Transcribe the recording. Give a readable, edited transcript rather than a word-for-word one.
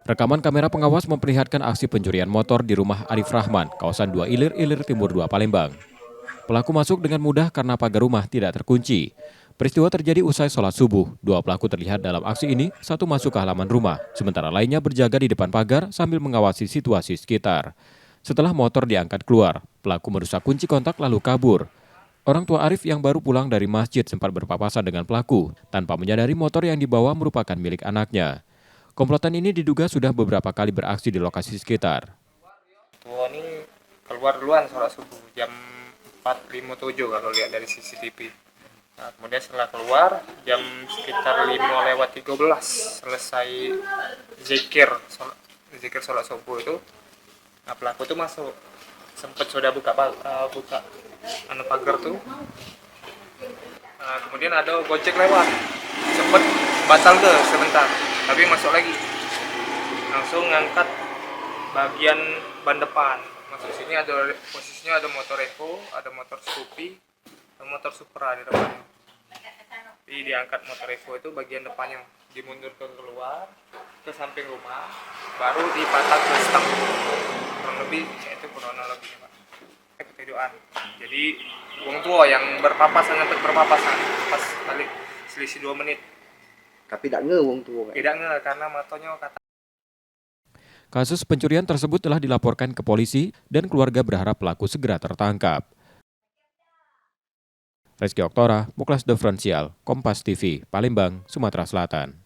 Rekaman kamera pengawas memperlihatkan aksi pencurian motor di rumah Arif Rahman, kawasan 2 Ilir, Ilir Timur 2, Palembang. Pelaku masuk dengan mudah karena pagar rumah tidak terkunci. Peristiwa terjadi usai sholat subuh. Dua pelaku terlihat dalam aksi ini, satu masuk ke halaman rumah, sementara lainnya berjaga di depan pagar sambil mengawasi situasi sekitar. Setelah motor diangkat keluar, pelaku merusak kunci kontak lalu kabur. Orang tua Arif yang baru pulang dari masjid sempat berpapasan dengan pelaku, tanpa menyadari motor yang dibawa merupakan milik anaknya. Komplotan ini diduga sudah beberapa kali beraksi di lokasi sekitar. Tua ini keluar duluan sholat subuh jam 4.57 kalau lihat dari CCTV. Nah, kemudian setelah keluar jam sekitar 5:13 selesai zikir sholat subuh itu. Nah, pelaku itu masuk, sempat sudah buka pagar tuh. Nah, kemudian ada Gojek lewat, sempat batal ke sebentar, tapi masuk lagi, langsung ngangkat bagian ban depan. Masuk sini ada posisinya ada motor Evo, ada motor Scoopy, dan motor Supra di depan. Jadi diangkat motor Evo itu bagian depannya dimundurkan keluar ke samping rumah, baru dipatah ke stang. Kurang lebih itu kronologinya, Pak. Ketiduran. Jadi wong tua yang berpapasan pas balik selisih 2 menit. Tapi tidak nge wong tua. Tidak nge karena matonya kata. Kasus pencurian tersebut telah dilaporkan ke polisi dan keluarga berharap pelaku segera tertangkap. Rizky Oktora, Muklas Diferensial, Kompas TV, Palembang, Sumatera Selatan.